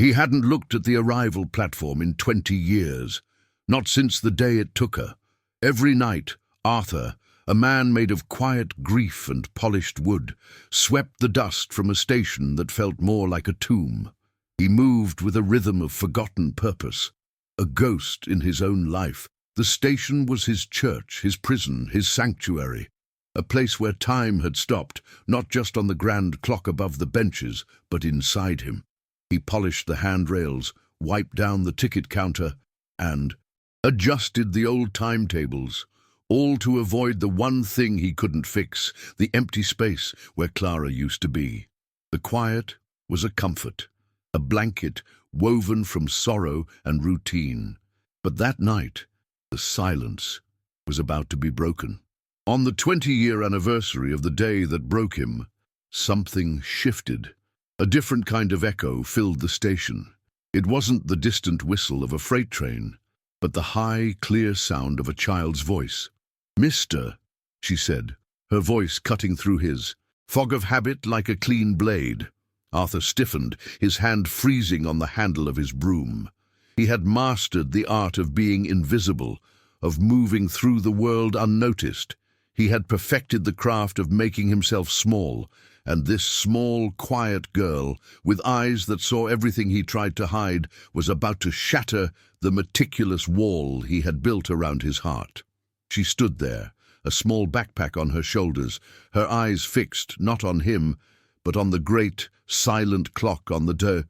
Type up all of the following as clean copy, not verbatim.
He hadn't looked at the arrival platform in 20 years, not since the day it took her. Every night, Arthur, a man made of quiet grief and polished wood, swept the dust from a station that felt more like a tomb. He moved with a rhythm of forgotten purpose, a ghost in his own life. The station was his church, his prison, his sanctuary, a place where time had stopped, not just on the grand clock above the benches, but inside him. He polished the handrails, wiped down the ticket counter, and adjusted the old timetables, all to avoid the one thing he couldn't fix, the empty space where Clara used to be. The quiet was a comfort, a blanket woven from sorrow and routine. But that night, the silence was about to be broken. On the 20-year anniversary of the day that broke him, something shifted. A different kind of echo filled the station. It wasn't the distant whistle of a freight train, but the high, clear sound of a child's voice. "Mister," she said, her voice cutting through his fog of habit like a clean blade. Arthur stiffened, his hand freezing on the handle of his broom. He had mastered the art of being invisible, of moving through the world unnoticed. He had perfected the craft of making himself small, and this small, quiet girl, with eyes that saw everything he tried to hide, was about to shatter the meticulous wall he had built around his heart. She stood there, a small backpack on her shoulders, her eyes fixed not on him, but on the great, silent clock on the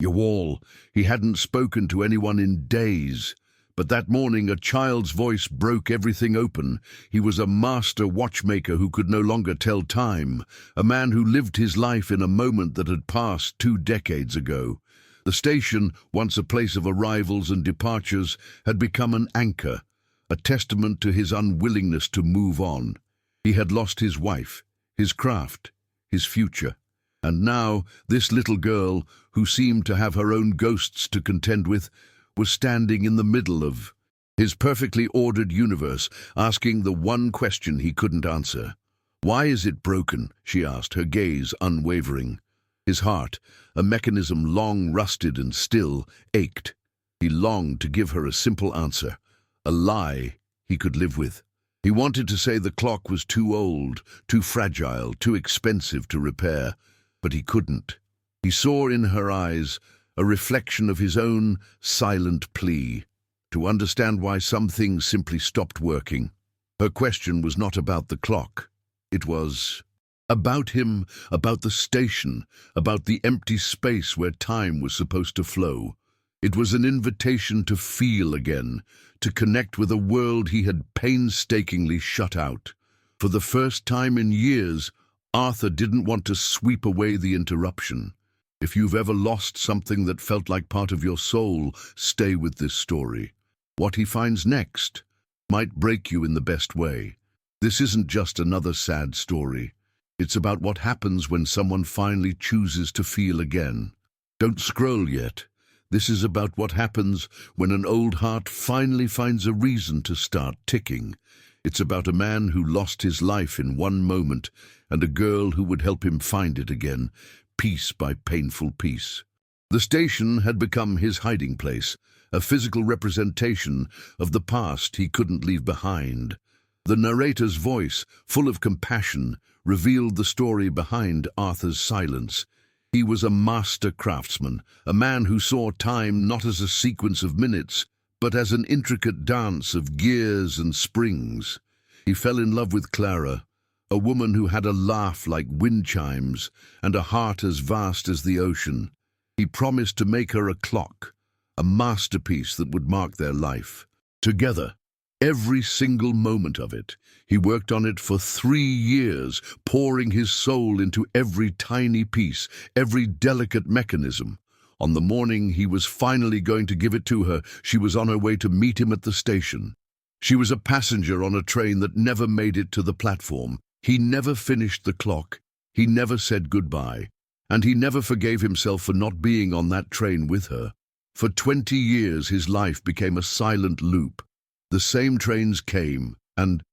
wall. He hadn't spoken to anyone in days. But that morning a child's voice broke everything open. He was a master watchmaker who could no longer tell time, a man who lived his life in a moment that had passed 2 decades ago. The station, once a place of arrivals and departures, had become an anchor, a testament to his unwillingness to move on. He had lost his wife, his craft, his future. And now this little girl, who seemed to have her own ghosts to contend with, was standing in the middle of his perfectly ordered universe, asking the one question he couldn't answer. "Why is it broken?" she asked, her gaze unwavering. His heart, a mechanism long rusted and still, ached. He longed to give her a simple answer, a lie he could live with. He wanted to say the clock was too old, too fragile, too expensive to repair, but he couldn't. He saw in her eyes a reflection of his own silent plea, to understand why some things simply stopped working. Her question was not about the clock. It was about him, about the station, about the empty space where time was supposed to flow. It was an invitation to feel again, to connect with a world he had painstakingly shut out. For the first time in years, Arthur didn't want to sweep away the interruption. If you've ever lost something that felt like part of your soul, stay with this story. What he finds next might break you in the best way. This isn't just another sad story. It's about what happens when someone finally chooses to feel again. Don't scroll yet. This is about what happens when an old heart finally finds a reason to start ticking. It's about a man who lost his life in one moment and a girl who would help him find it again, piece by painful piece. The station had become his hiding place, a physical representation of the past he couldn't leave behind. The narrator's voice, full of compassion, revealed the story behind Arthur's silence. He was a master craftsman, a man who saw time not as a sequence of minutes, but as an intricate dance of gears and springs. He fell in love with Clara, a woman who had a laugh like wind chimes and a heart as vast as the ocean. He promised to make her a clock, a masterpiece that would mark their life. Together, every single moment of it. He worked on it for 3 years, pouring his soul into every tiny piece, every delicate mechanism. On the morning he was finally going to give it to her, she was on her way to meet him at the station. She was a passenger on a train that never made it to the platform. He never finished the clock, he never said goodbye, and he never forgave himself for not being on that train with her. For 20 years his life became a silent loop. The same trains came and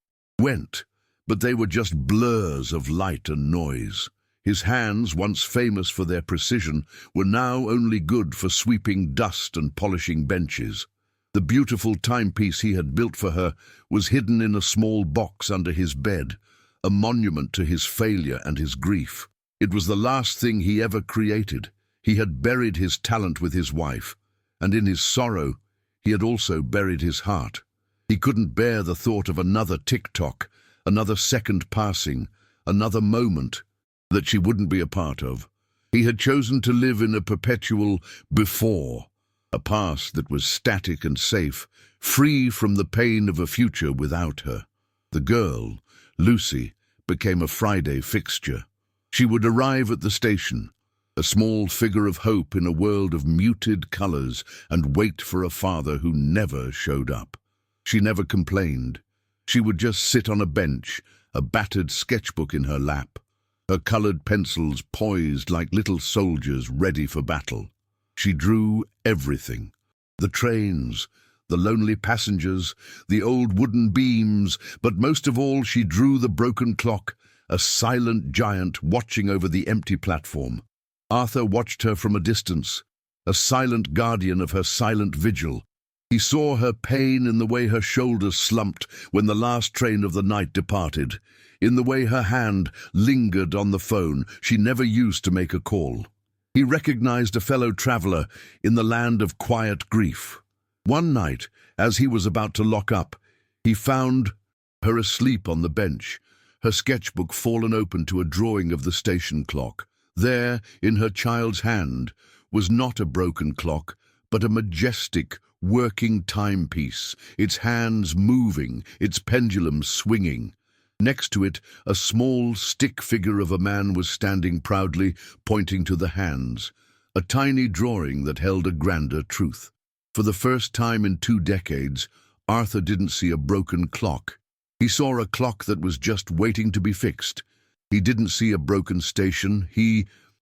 went, but they were just blurs of light and noise. His hands, once famous for their precision, were now only good for sweeping dust and polishing benches. The beautiful timepiece he had built for her was hidden in a small box under his bed, a monument to his failure and his grief. It was the last thing he ever created. He had buried his talent with his wife, and in his sorrow, he had also buried his heart. He couldn't bear the thought of another tick-tock, another second passing, another moment that she wouldn't be a part of. He had chosen to live in a perpetual before, a past that was static and safe, free from the pain of a future without her. The girl, Lucy, became a Friday fixture. She would arrive at the station, a small figure of hope in a world of muted colors, and wait for a father who never showed up. She never complained. She would just sit on a bench, a battered sketchbook in her lap, her colored pencils poised like little soldiers ready for battle. She drew everything: the trains, the lonely passengers, the old wooden beams, but most of all she drew the broken clock, a silent giant watching over the empty platform. Arthur watched her from a distance, a silent guardian of her silent vigil. He saw her pain in the way her shoulders slumped when the last train of the night departed, in the way her hand lingered on the phone she never used to make a call. He recognized a fellow traveler in the land of quiet grief. One night, as he was about to lock up, he found her asleep on the bench, her sketchbook fallen open to a drawing of the station clock. There, in her child's hand, was not a broken clock, but a majestic, working timepiece, its hands moving, its pendulum swinging. Next to it, a small stick figure of a man was standing proudly, pointing to the hands, a tiny drawing that held a grander truth. For the first time in 2 decades, Arthur didn't see a broken clock. He saw a clock that was just waiting to be fixed. He didn't see a broken station. He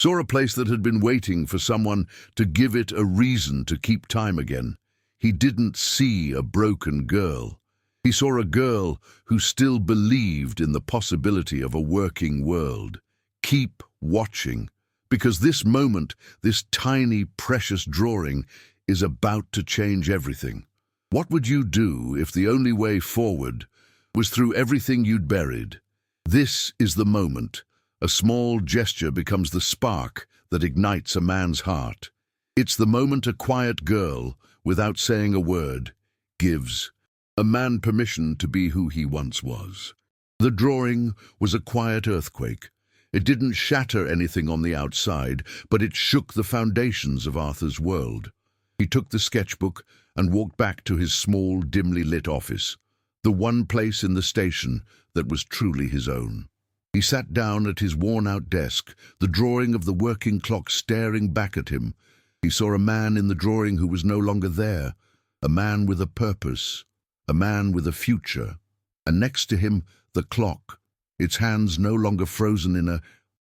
saw a place that had been waiting for someone to give it a reason to keep time again. He didn't see a broken girl. He saw a girl who still believed in the possibility of a working world. Keep watching, because this moment, this tiny, precious drawing, is about to change everything. What would you do if the only way forward was through everything you'd buried? This is the moment. A small gesture becomes the spark that ignites a man's heart. It's the moment a quiet girl, without saying a word, gives a man permission to be who he once was. The drawing was a quiet earthquake. It didn't shatter anything on the outside, but it shook the foundations of Arthur's world. He took the sketchbook and walked back to his small, dimly lit office, the one place in the station that was truly his own. He sat down at his worn-out desk, the drawing of the working clock staring back at him. He saw a man in the drawing who was no longer there, a man with a purpose, a man with a future, and next to him the clock, its hands no longer frozen in a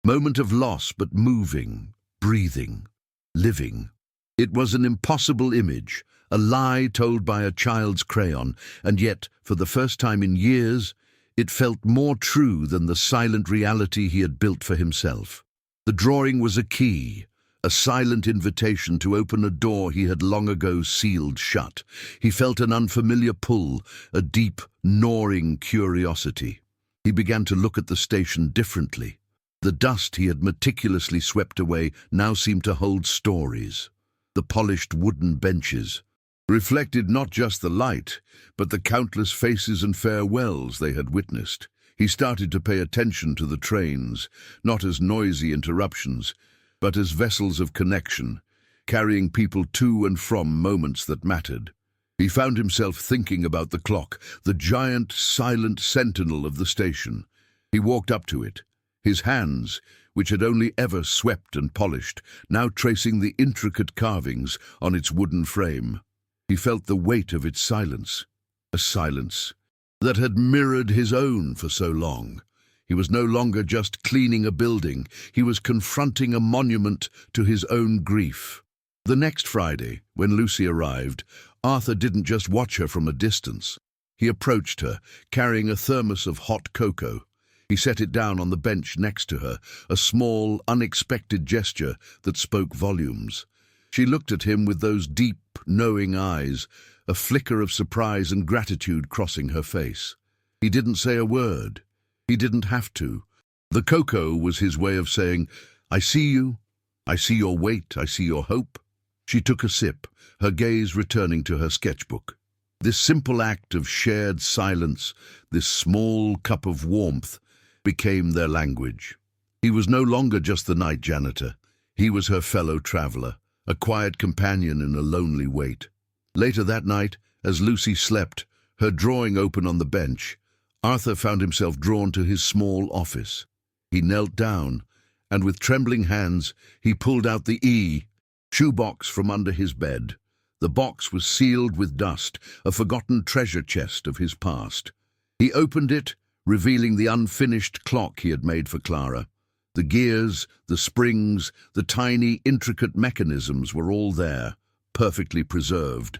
moment of loss, but moving, breathing, living. It was an impossible image, a lie told by a child's crayon, and yet, for the first time in years, it felt more true than the silent reality he had built for himself. The drawing was a key, a silent invitation to open a door he had long ago sealed shut. He felt an unfamiliar pull, a deep, gnawing curiosity. He began to look at the station differently. The dust he had meticulously swept away now seemed to hold stories. The polished wooden benches reflected not just the light, but the countless faces and farewells they had witnessed. He started to pay attention to the trains, not as noisy interruptions, but as vessels of connection, carrying people to and from moments that mattered. He found himself thinking about the clock, the giant, silent sentinel of the station. He walked up to it, his hands, which had only ever swept and polished, now tracing the intricate carvings on its wooden frame. He felt the weight of its silence, a silence that had mirrored his own for so long. He was no longer just cleaning a building, he was confronting a monument to his own grief. The next Friday, when Lucy arrived, Arthur didn't just watch her from a distance. He approached her, carrying a thermos of hot cocoa. He set it down on the bench next to her, a small, unexpected gesture that spoke volumes. She looked at him with those deep, knowing eyes, a flicker of surprise and gratitude crossing her face. He didn't say a word. He didn't have to. The cocoa was his way of saying, "I see you. I see your weight. I see your hope." She took a sip, her gaze returning to her sketchbook. This simple act of shared silence, this small cup of warmth, became their language. He was no longer just the night janitor. He was her fellow traveler, a quiet companion in a lonely wait. Later that night, as Lucy slept, her drawing open on the bench, Arthur found himself drawn to his small office. He knelt down, and with trembling hands, he pulled out the shoebox from under his bed. The box was sealed with dust, a forgotten treasure chest of his past. He opened it, revealing the unfinished clock he had made for Clara. The gears, the springs, the tiny, intricate mechanisms were all there, perfectly preserved,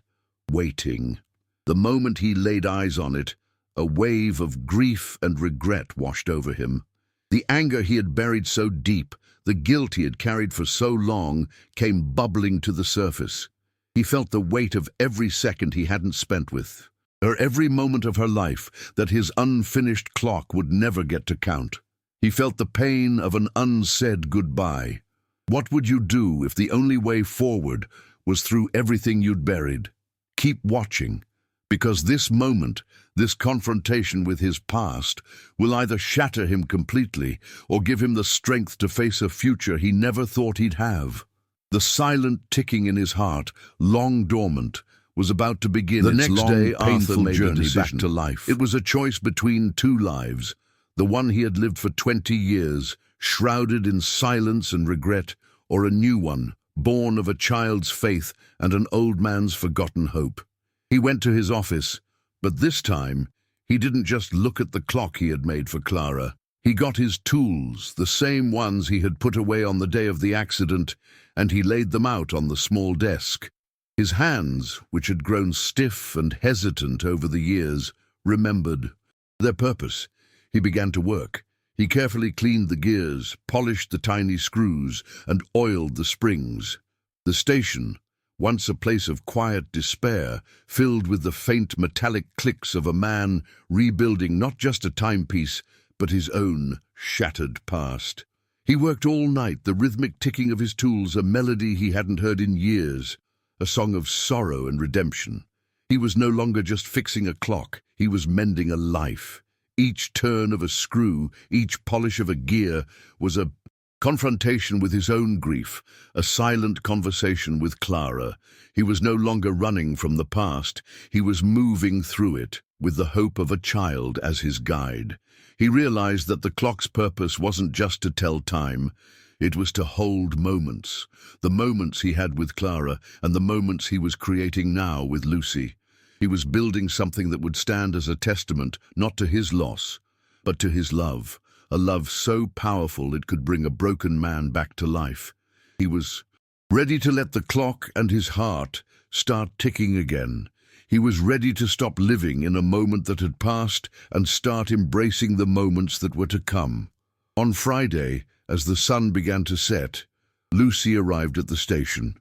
waiting. The moment he laid eyes on it, a wave of grief and regret washed over him. The anger he had buried so deep, the guilt he had carried for so long, came bubbling to the surface. He felt the weight of every second he hadn't spent with her, every moment of her life that his unfinished clock would never get to count. He felt the pain of an unsaid goodbye. What would you do if the only way forward was through everything you'd buried? Keep watching, because this moment, this confrontation with his past, will either shatter him completely or give him the strength to face a future he never thought he'd have. The silent ticking in his heart, long dormant, was about to begin The its next long, day, painful Arthur made a journey back decision. to life. It was a choice between two lives, the one he had lived for 20 years, shrouded in silence and regret, or a new one, born of a child's faith and an old man's forgotten hope. He went to his office, but this time, he didn't just look at the clock he had made for Clara. He got his tools, the same ones he had put away on the day of the accident, and he laid them out on the small desk. His hands, which had grown stiff and hesitant over the years, remembered their purpose. He began to work. He carefully cleaned the gears, polished the tiny screws, and oiled the springs. The station, once a place of quiet despair, filled with the faint metallic clicks of a man rebuilding not just a timepiece, but his own shattered past. He worked all night, the rhythmic ticking of his tools a melody he hadn't heard in years, a song of sorrow and redemption. He was no longer just fixing a clock, he was mending a life. Each turn of a screw, each polish of a gear was a confrontation with his own grief, a silent conversation with Clara. He was no longer running from the past, he was moving through it, with the hope of a child as his guide. He realized that the clock's purpose wasn't just to tell time, it was to hold moments, the moments he had with Clara and the moments he was creating now with Lucy. He was building something that would stand as a testament not to his loss, but to his love, a love so powerful it could bring a broken man back to life. He was ready to let the clock and his heart start ticking again. He was ready to stop living in a moment that had passed and start embracing the moments that were to come. On Friday, as the sun began to set, Lucy arrived at the station.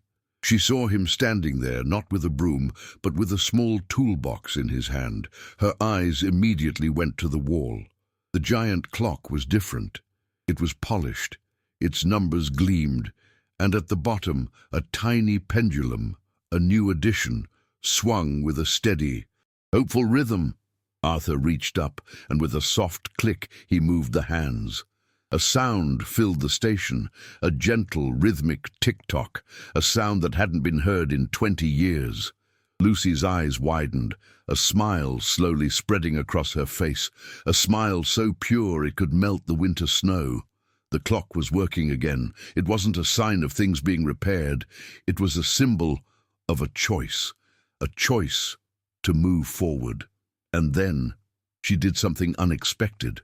She saw him standing there, not with a broom, but with a small toolbox in his hand. Her eyes immediately went to the wall. The giant clock was different. It was polished, its numbers gleamed, and at the bottom a tiny pendulum, a new addition, swung with a steady, hopeful rhythm. Arthur reached up, and with a soft click he moved the hands. A sound filled the station, a gentle, rhythmic tick-tock, a sound that hadn't been heard in 20 years. Lucy's eyes widened, a smile slowly spreading across her face, a smile so pure it could melt the winter snow. The clock was working again. It wasn't a sign of things being repaired. It was a symbol of a choice to move forward. And then she did something unexpected.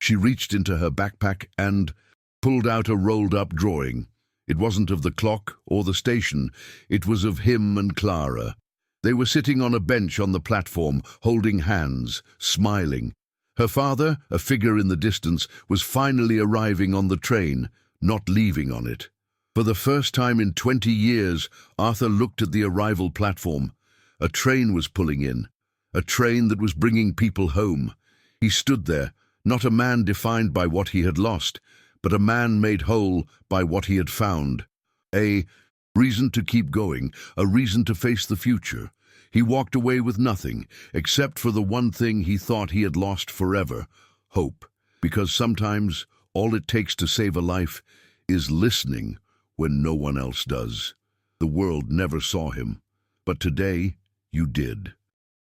She reached into her backpack and pulled out a rolled-up drawing. It wasn't of the clock or the station. It was of him and Clara. They were sitting on a bench on the platform, holding hands, smiling. Her father, a figure in the distance, was finally arriving on the train, not leaving on it. For the first time in 20 years, Arthur looked at the arrival platform. A train was pulling in, a train that was bringing people home. He stood there, not a man defined by what he had lost, but a man made whole by what he had found. A reason to keep going, a reason to face the future. He walked away with nothing, except for the one thing he thought he had lost forever, hope. Because sometimes all it takes to save a life is listening when no one else does. The world never saw him, but today you did.